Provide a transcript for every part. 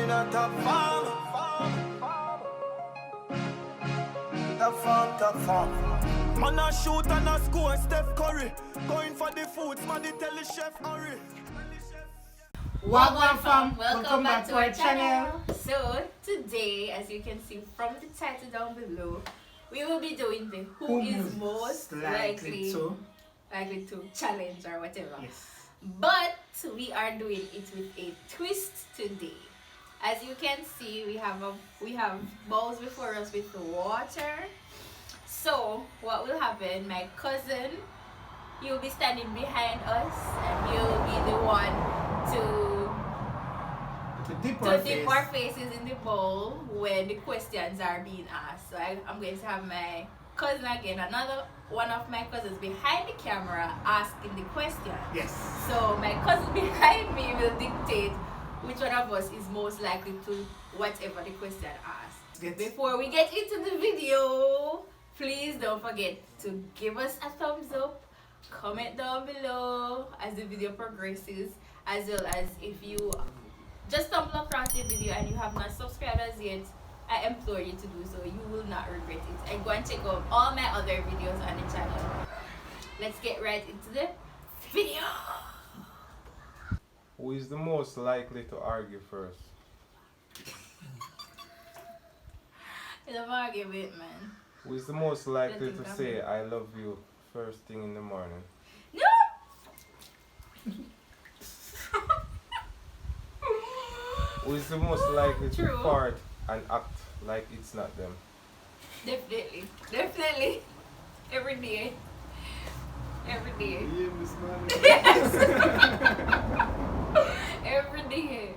in a top form. Top form. Man a shoot and a score, Steph Curry. Going for the foods, man, they tell the chef hurry. Welcome back to our channel. So today, as you can see from the title down below, we will be doing the who is most likely to challenge or whatever. Yes. But we are doing it with a twist today. As you can see, we have bowls before us with the water. So what will happen? My cousin, you'll be standing behind us, and you'll be the one to dip our faces in the bowl when the questions are being asked. So I'm going to have my cousin again, another one of my cousins behind the camera asking the question. Yes. So my cousin behind me will dictate which one of us is most likely to whatever the question asks. Before we get into the video, please don't forget to give us a thumbs up, comment down below as the video progresses, as well as if you just stumble across the video and you have not subscribed as yet, I implore you to do so. You will not regret it. And go and check out all my other videos on the channel. Let's get right into the video. Who is the most likely to argue first? It's an argument, man. Who is the most likely to say I love you first thing in the morning? No! Who is the most likely True. to fart and act like it's not them? Definitely. Every day. Every day. Yes. Every day.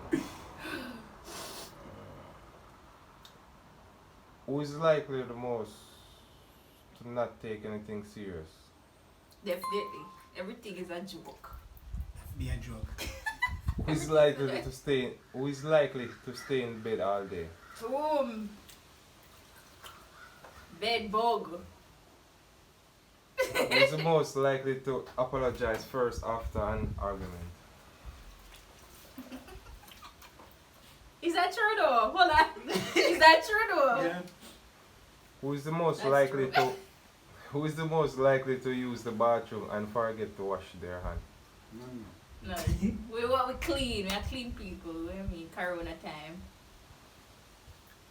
Who is likely the most to not take anything serious? Definitely. Everything is a joke. Be a joke. Who is likely to stay in bed all day? Boom. Bed bug. Who is the most likely to apologize first after an argument? Is that true though? Hold on. Is that true though? Yeah. Who is the most That's likely true. to use the bathroom and forget to wash their hand? No. We clean. We are clean people. We mean Corona time.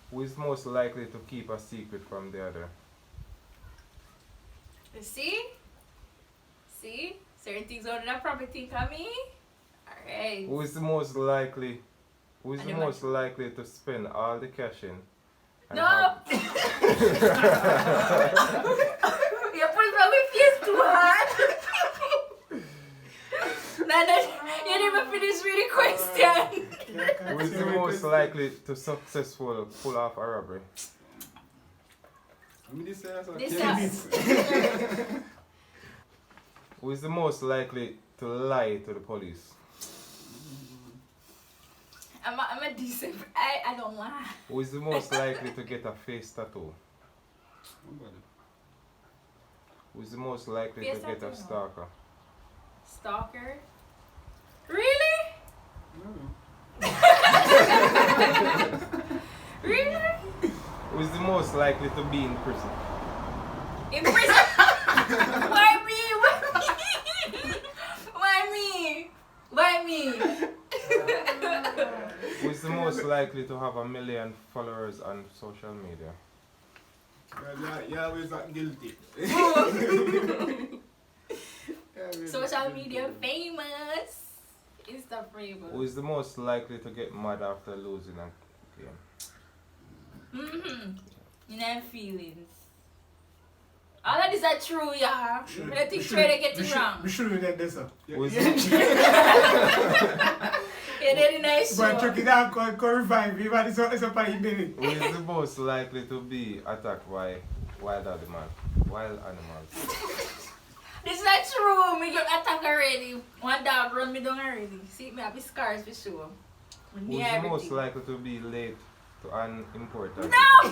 Who is most likely to keep a secret from the other? You see? See? Certain things only that probably think of me. Alright. Who is the most likely to spend all the cash in? and No! have- You put my face too hard. You didn't even finish reading the question. Who is the most likely to successfully pull off a robbery? Who is the most likely to lie to the police? I'm a decent. I don't lie. Who is the most likely to get a face tattoo? Who is the most likely Face to get a tattoo? stalker? Stalker? Really? Really? Who is the most likely to be in prison? In prison? Why me? Why me? Why me? Who is the most likely to have 1 million followers on social media? You're always guilty. Social media famous. Insta famous. Who is the most likely to get mad after losing a game? You know feelings. All of this are true, yeah. I think sure they get it wrong. We should have done this up. Who is Yeah, they're nice. But check it out, can revive you, but it's up on you. Who is the most likely to be attacked by wild animals? This is not true. Me get attacked already. One dog run me down already. See, me have scars for sure. Who is the most likely to be late to an important No!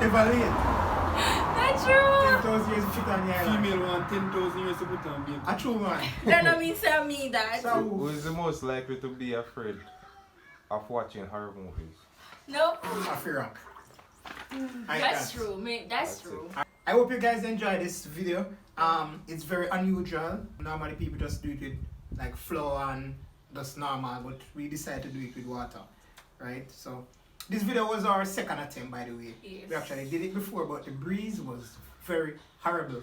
Never late. Not true. 10,000 years to put on the island. Female want 10,000 years to put on baby. A true man. That don't mean tell me that. So, Who is the most likely to be afraid of watching horror movies. No, I feel wrong. that's true. That's true. I hope you guys enjoy this video. It's very unusual. Normally people just do it with like flour and just normal, but we decided to do it with water, right? So this video was our second attempt, by the way. Yes. We actually did it before, but the breeze was very horrible.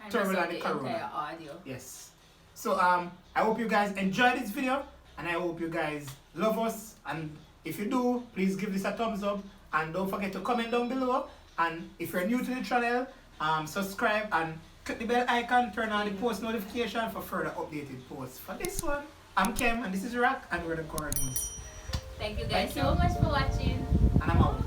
And Terrible also than the the corona. entire audio. Yes. So I hope you guys enjoyed this video, and I hope you guys love us. And if you do, please give this a thumbs up, and don't forget to comment down below. And if you're new to the channel, subscribe and click the bell icon, turn on the post notification for further updated posts. For this one, I'm Kem, and this is Rock, and we're the Gordons. Thank you guys Thank you. so much for watching. And I'm out.